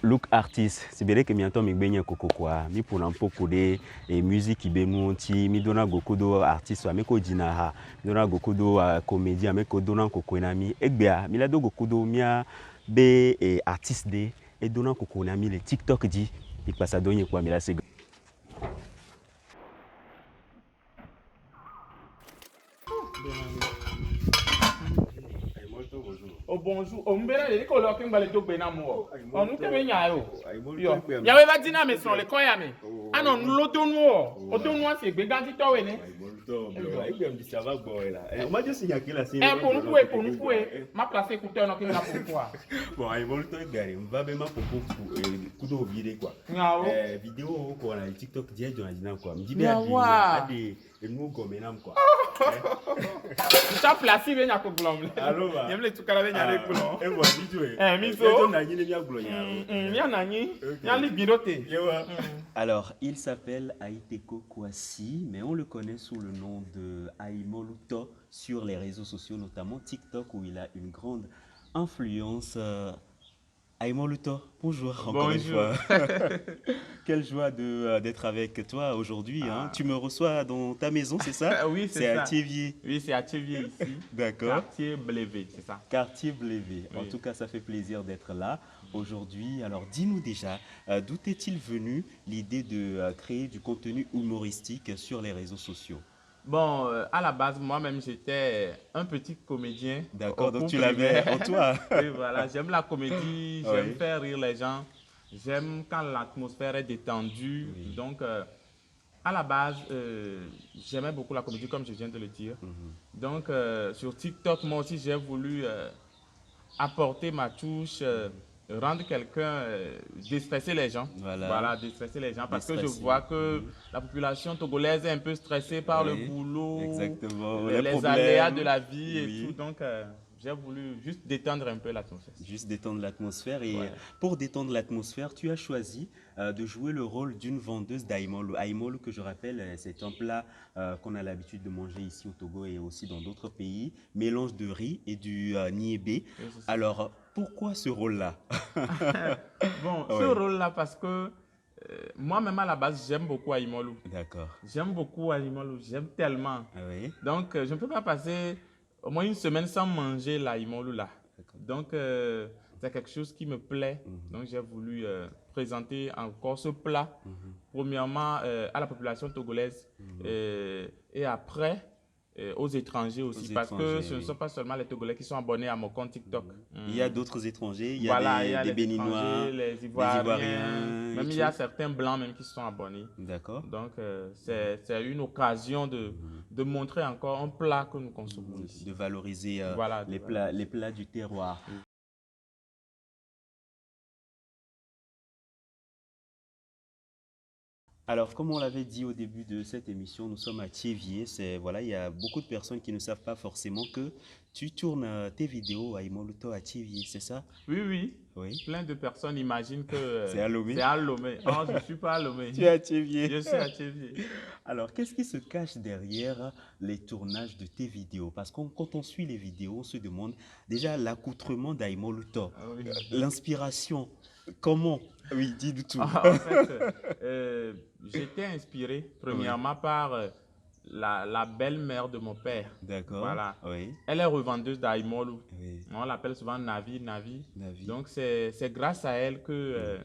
look artist. C'est bien que bientôt mi benye koko quoi. Mi pour n'importe de et musique qui benu anti mi dona gokodo artiste wa meko dinaha. Mi dona gokodo comédien meko dona koko na mi. Egbea mi la do gokodo mia be artiste de et dona koko na mi le TikTok dit. Il passe à donner quoi mi la c'est. Oh bonjour, oh mbela le ko lo kin bale to gbe na mo. Oh nu ke be nya yo. Yo. Ya we ba dina me so le ko ya me. Ano nu lo to nu o. O to nu ase gbe gan ti to we ni. Pour nous ma place écouteur no kin na pour quoi. Bon, ai molto gari, va be ma popo kudo vide quoi. Vidéo ko na TikTok die jona dina quoi. Mdi be ade enu go menam quoi. Tu as placé bien à Koglom. Allô va. Yemle tu kala bien à Koglom. Et voilà, vidéo. Miso. Na nyine mia glonya. Mia nani. Mia li biroté. Alors, il s'appelle Aiteko Kwasi, mais on le connaît sous le nom de Aimoluto sur les réseaux sociaux, notamment TikTok, où il a une grande influence. Aimoluto, bonjour encore une fois. Quelle joie d'être avec toi aujourd'hui. Hein. Tu me reçois dans ta maison, c'est ça? Oui, c'est ça. C'est à Thiévier. Oui, c'est à Thiévier ici. D'accord. Quartier Blévé, c'est ça. Quartier Blévé. Oui. En tout cas, ça fait plaisir d'être là aujourd'hui. Alors, dis-nous déjà, d'où est-il venu l'idée de créer du contenu humoristique sur les réseaux sociaux? Bon, à la base, moi-même, j'étais un petit comédien. D'accord, donc tu l'avais en toi. Oui, voilà, j'aime la comédie, j'aime faire rire les gens, j'aime quand l'atmosphère est détendue. Oui. Donc, à la base, j'aimais beaucoup la comédie, comme je viens de le dire. Donc, sur TikTok, moi aussi, j'ai voulu apporter ma touche. Rendre quelqu'un, déstresser les gens. Voilà, déstresser les gens. Parce que je vois que la population togolaise est un peu stressée par le boulot, les aléas de la vie et tout. Donc, j'ai voulu juste détendre un peu l'atmosphère. Juste détendre l'atmosphère. Et pour détendre l'atmosphère, tu as choisi de jouer le rôle d'une vendeuse d'aïmolu. Aïmolu, que je rappelle, c'est un plat qu'on a l'habitude de manger ici au Togo et aussi dans d'autres pays. Mélange de riz et du niébé. Oui, alors, pourquoi ce rôle-là? Bon, ce rôle-là, parce que moi-même à la base, j'aime beaucoup Aïmolu. D'accord. J'aime beaucoup Aïmolu, j'aime tellement. Donc, je ne peux pas passer au moins une semaine sans manger l'Aïmolu là. Donc, c'est quelque chose qui me plaît. Donc, j'ai voulu présenter encore ce plat, premièrement à la population togolaise et après aux étrangers aussi, parce que ce ne sont pas seulement les Togolais qui sont abonnés à mon compte TikTok. Il y a d'autres étrangers, il y a des Béninois, les Ivoiriens, même il y a certains Blancs même qui sont abonnés. D'accord. Donc, c'est une occasion de montrer encore un plat que nous consommons ici. De valoriser les plats du terroir. Alors, comme on l'avait dit au début de cette émission, nous sommes à Thiévier. Voilà, il y a beaucoup de personnes qui ne savent pas forcément que tu tournes tes vidéos à Aimoluto à Thiévier, c'est ça? Oui. Plein de personnes imaginent que c'est à Lomé. C'est à Lomé. Non, je ne suis pas à Lomé. Tu es à Thiévier. Je suis à Thiévier. Alors, qu'est-ce qui se cache derrière les tournages de tes vidéos? Parce que quand on suit les vidéos, on se demande déjà l'accoutrement d'Aimoluto, l'inspiration. Comment? Oui, dis-nous tout. En fait, j'étais inspiré premièrement par la belle-mère de mon père. D'accord. Voilà. Elle est revendeuse d'Aïmolu. On l'appelle souvent Navi. Donc, c'est grâce à elle que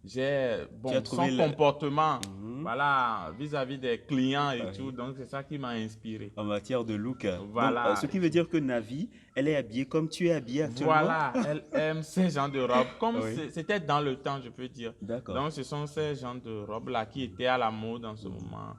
j'ai son comportement voilà, vis-à-vis des clients et tout. Donc, c'est ça qui m'a inspiré. En matière de look. Voilà. Donc, ce qui veut dire que Navi, elle est habillée comme tu es habillée actuellement. Voilà, elle aime ces genres de robes. Comme c'était dans le temps, je peux dire. D'accord. Donc, ce sont ces genres de robes-là qui étaient à la mode en ce moment.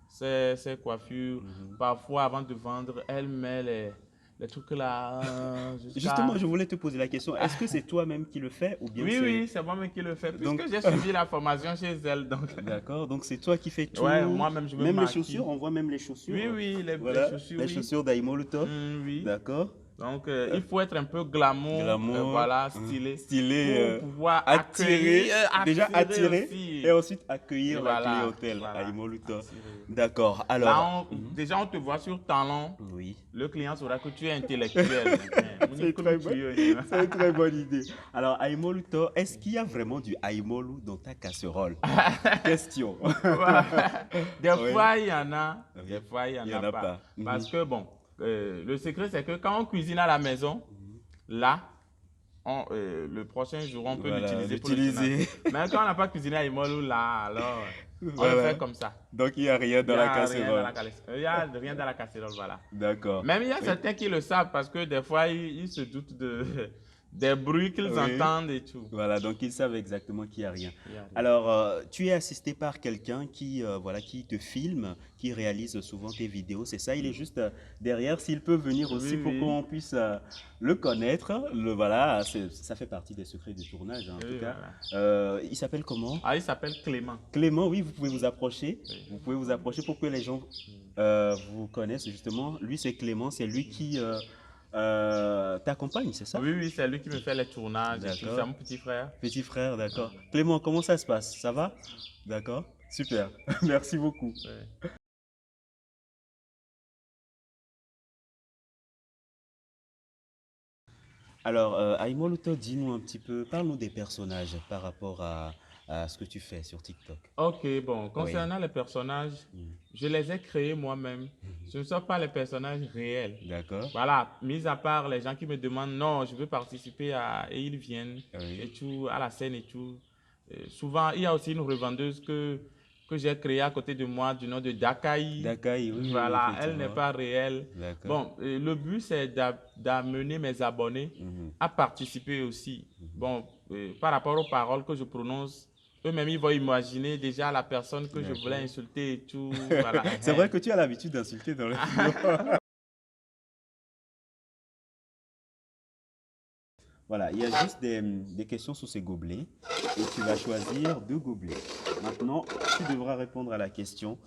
Ces coiffures. Parfois, avant de vendre, elle met les trucs là. Justement, je voulais te poser la question. Est-ce que c'est toi-même qui le fais ou bien Oui, c'est moi-même qui le fais. Puisque j'ai suivi la formation chez elle. D'accord, donc c'est toi qui fais tout. Moi-même, je me Même les chaussures, on voit même les chaussures. Oui, les chaussures. Les chaussures d'Aimoluto. Oui. D'accord. Donc, il faut être un peu glamour, Glamour, voilà, stylé, stylé, pour pouvoir attirer, déjà attirer aussi. et ensuite Et accueillir la voilà, clientèle à voilà, Imoluto. attirer. D'accord. Alors, Là, déjà, on te voit sur talent. oui. Le client saura que tu es intellectuel. C'est c'est une très bonne idée. Alors, Aimoluto, est-ce qu'il y a vraiment du Aimolu dans ta casserole? Question. Des Oui. fois, il y en a, des Oui. fois, il n'y Il en n'y a en a pas. pas. Mhm. Parce que, bon, le secret, c'est que quand on cuisine à la maison, là, le prochain jour, on peut Voilà, l'utiliser pour le tournage. l'utiliser. Mais quand on n'a pas cuisiné à Imolu, là, alors, on le fait Voilà. comme ça. Donc, il n'y a rien Il n'y dans la a rien dans casserole. la casserole. Il y a rien dans la casserole, voilà. D'accord. Même il y a Oui. certains qui le savent parce que des fois, ils se doutent des bruits qu'ils Oui. entendent et tout. Voilà, donc ils savent exactement qu'il n'y a rien. Il y a rien. Alors, tu es assisté par quelqu'un qui, voilà, qui te filme, qui réalise souvent tes vidéos, c'est ça? Il est juste derrière. S'il peut venir aussi Oui, pour oui. qu'on puisse le connaître, voilà, ça fait partie des secrets du tournage, hein, en Oui, tout cas. voilà. Il s'appelle comment? Ah, il s'appelle Clément. Clément, oui, vous pouvez vous approcher. Oui. Vous pouvez vous approcher pour que les gens vous connaissent justement. Lui, c'est Clément, c'est lui qui t'accompagne, c'est ça? Oui, oui, c'est lui qui me fait les tournages et tout. C'est D'accord. mon petit frère. Petit frère, d'accord. Clément, comment ça se passe? Ça va? D'accord. Super. Merci beaucoup. Oui. Alors, Aimoluto, dis-nous un petit peu, parle-nous des personnages par rapport à ce que tu fais sur TikTok. Ok, bon, Oui. concernant les personnages, je les ai créés moi-même. Ce ne sont pas les personnages réels. D'accord. Voilà, mis à part les gens qui me demandent, non, je veux participer à, et ils viennent Oui. et tout, à la scène et tout. Souvent, il y a aussi une revendeuse que j'ai créée à côté de moi du nom de Dakai. Dakai, oui, oui, Voilà, elle n'est effectivement. pas réelle. D'accord. Bon, le but, c'est d'amener mes abonnés à participer aussi. Bon, par rapport aux paroles que je prononce, eux-mêmes, ils vont imaginer déjà la personne que je voulais D'accord. insulter et tout. Voilà. C'est vrai que tu as l'habitude d'insulter dans les vidéos. Voilà, il y a juste des questions sous ces gobelets et tu vas choisir deux gobelets. Maintenant, tu devras répondre à la question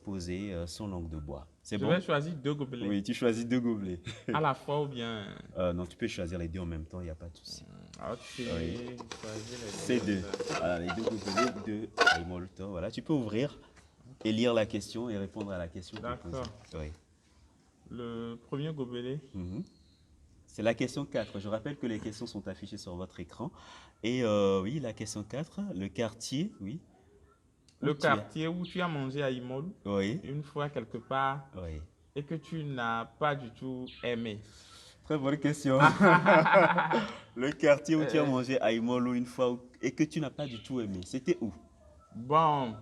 posée sans langue de bois. C'est Je bon? vais choisir deux gobelets Oui, tu choisis deux gobelets. à la fois ou bien. Non, tu peux choisir les deux en même temps, il n'y a pas de souci. Ok, Oui. choisir C'est les deux. deux. Voilà, les deux gobelets de Aimolto. Voilà, tu peux ouvrir et lire la question et répondre à la question qui est posée. D'accord. Oui. Le premier gobelet. Mhm. C'est la question 4. Je rappelle que les questions sont affichées sur votre écran. Et oui, la question 4, le quartier, oui. Où Le tu es? quartier où tu as mangé à Imol Oui, une fois quelque part oui. et que tu n'as pas du tout aimé. Très bonne question. Le quartier où tu as mangé à Imolo une fois et que tu n'as pas du tout aimé, c'était où? Bon,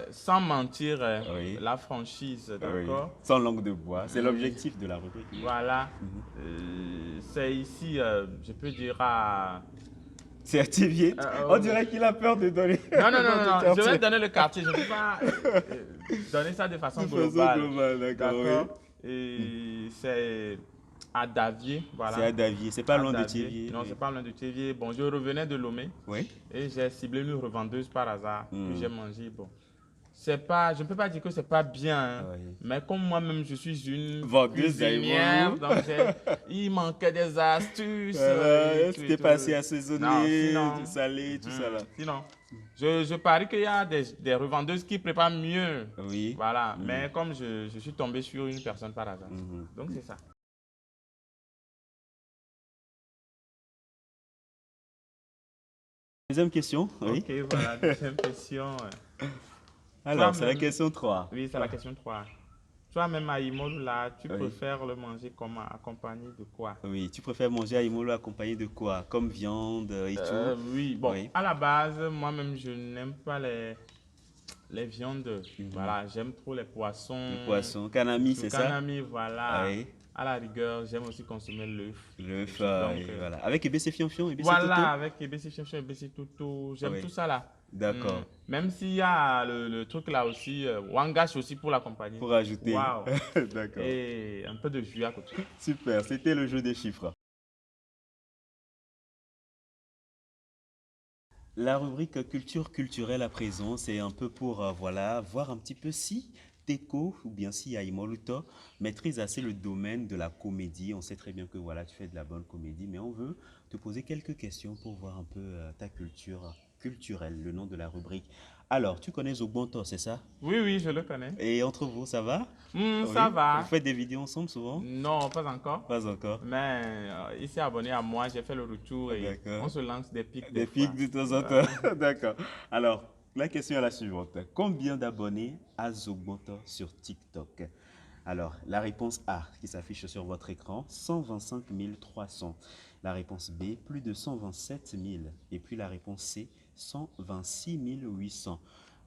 sans mentir, Oui. la franchise, Oui. d'accord? Sans langue de bois. C'est l'objectif de la rubrique. Voilà. C'est ici, je peux dire à... C'est activé. On dirait qu'il a peur de donner Non, non, le non, nom non, du non, je vais quartier. donner le quartier. Je ne peux pas donner ça de façon De façon globale. globale, d'accord, oui. D'accord? Et c'est à Davier, voilà. C'est à Davier, c'est pas À loin de Davier. Thiévier. Non, Oui. c'est pas loin de Thiévier. Bon, je revenais de Lomé Oui. et j'ai ciblé une revendeuse par hasard que j'ai mangé. Bon, c'est pas, je ne peux pas dire que c'est pas bien, hein, Oui. mais comme moi-même je suis une Vendeuse cuisinière, d'Aïmolou. donc il manquait des astuces. Voilà, Et tout, et c'était tout. passé Non, assaisonné, sinon, du salé, tout ça là. sinon, je parie qu'il y a des revendeuses qui préparent mieux. Oui. Voilà, mais comme je suis tombé sur une personne par hasard. Donc c'est ça. Deuxième question, oui. Ok, voilà, deuxième question. Alors, c'est la Toi-même, question 3. oui, c'est la question 3. Toi-même à Imol, là, tu Oui. préfères le manger comment? Accompagné de quoi? Oui, tu préfères manger à Imolo accompagné de quoi? Comme viande et tout? Oui, bon, Oui. à la base, moi-même, je n'aime pas les viandes. Voilà, j'aime trop les poissons. Le poisson, kanami, Le c'est ça? canami, voilà. Oui. À la rigueur, j'aime aussi consommer l'œuf. L'œuf, Donc, et voilà. Avec Ebessé Fianfion, Ebessé Toto? voilà, avec Ebessi Chinchin, Ebessi Toto, j'aime Oui. tout ça là. D'accord. Même s'il y a le truc là aussi, Wangash aussi pour l'accompagner. Pour ajouter. Waouh. D'accord. Et un peu de jus à côté. Super, c'était le jeu des chiffres. La rubrique culture culturelle à présent, c'est un peu pour voilà, voir un petit peu si Teko, ou bien si Aimoluto, maîtrise assez le domaine de la comédie. On sait très bien que voilà, tu fais de la bonne comédie, mais on veut te poser quelques questions pour voir un peu ta culture culturelle, le nom de la rubrique. Alors, tu connais Zobonto, c'est ça? Oui, oui, je le connais. Et entre vous, ça va? Ça Oui? Vous va. faites des vidéos ensemble souvent? Non, pas encore. Pas encore. Mais il s'est abonné à moi, j'ai fait le retour et on D'accord. se lance des pics des Des pics fois. de temps en temps. D'accord. Alors, la question est la suivante. Combien d'abonnés a Zogboto sur TikTok? Alors, la réponse A qui s'affiche sur votre écran, 125 300. La réponse B, plus de 127 000. Et puis la réponse C, 126 800.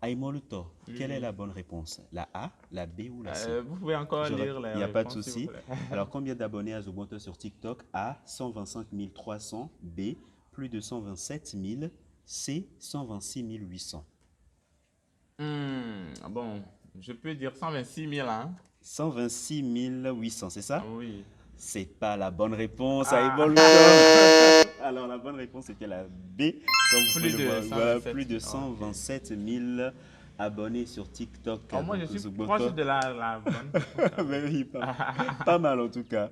Aïmoluto, quelle est Oui. la bonne réponse? La A, la B ou la C? Vous pouvez encore lire les Il n'y a pas de réponses, s'il vous souci. plaît. Alors, combien d'abonnés à Zobonto sur TikTok? A, 125 300. B, plus de 127 000. C, 126 800. Bon, je peux dire 126 000, hein? 126 800, c'est ça? Oui. C'est pas la bonne réponse, Ah, Aïboluto. Alors, la bonne réponse était la B. Comme vous pouvez plus le de voir, voilà, 127. plus de Ok. 127 000 abonnés sur TikTok. Oh, moi, je Donc, suis proche Zogboto. de la bonne réponse quand Mais même. oui, pas mal en tout cas.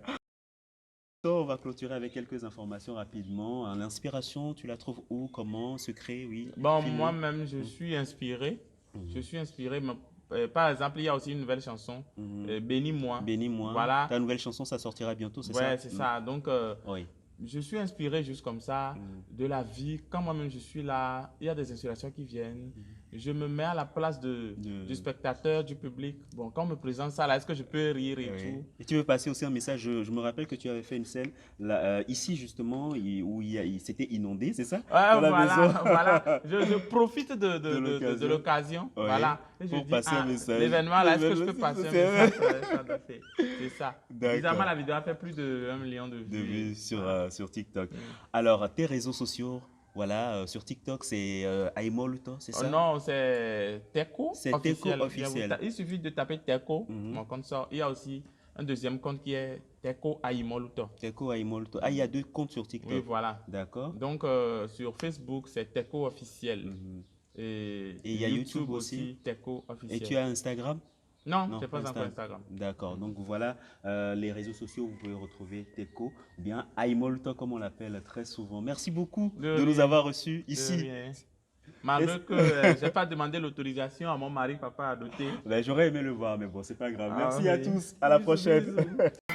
On va clôturer avec quelques informations rapidement. L'inspiration, tu la trouves où? Comment? Se créer? Oui. Bon, Filmer? moi-même, je suis inspiré. Je Mhm. suis inspiré. Par exemple, il y a aussi une nouvelle chanson, Mhm. Bénis-moi. Bénis-moi. Voilà. Ta nouvelle chanson, ça sortira bientôt, c'est ça? Ouais, c'est ça. Donc, Oui. je suis inspiré juste comme ça Mhm. de la vie. Quand moi-même je suis là, il y a des inspirations qui viennent. Je me mets à la place du De- spectateur, du public. Bon, quand on me présente ça, là, est-ce que je peux rire et Oui. tout? Et tu veux passer aussi un message. Je me rappelle que tu avais fait une scène là, ici justement où s'était inondé, c'est ça? Dans Ouais, la maison voilà, voilà. Je profite de de l'occasion. l'occasion. Oui. Voilà. Et je Pour dis, passer un message. l'événement là, est-ce que je peux L'événement, passer un c'est- message sur ça de fait? C'est ça. Bizarrement, D'accord. la vidéo a fait plus de 1 million de De vues. vues Et voilà. sur TikTok. Mm. Alors, tes réseaux sociaux, voilà, sur TikTok, c'est Aimoluto, c'est Oh ça? non, c'est Teco C'est Teco officiel. officiel. Il suffit de taper Teco, Mhm. mon compte sort. Il y a aussi un deuxième compte qui est Teco Aimoluto. Teco Aimoluto. Ah, il y a deux comptes sur Oui, TikTok. voilà. D'accord. Donc, sur Facebook, c'est Teco officiel. Mhm. Et Et il y a YouTube YouTube aussi. aussi, Teco Et tu officiel. as Instagram? Non, Non, j'ai pas pas encore Instagram. Instagram. D'accord. Donc voilà, les réseaux sociaux, vous pouvez retrouver Teco, ou bien Aimoluto comme on l'appelle très souvent. Merci beaucoup De de nous rien, avoir reçus de ici. rien. Est-ce- Malgré que j'ai pas demandé l'autorisation à mon mari, papa adopté. Ben, j'aurais aimé le voir, mais bon, c'est pas grave. Ah Merci à oui. tous. À la Bisous, prochaine. bisous.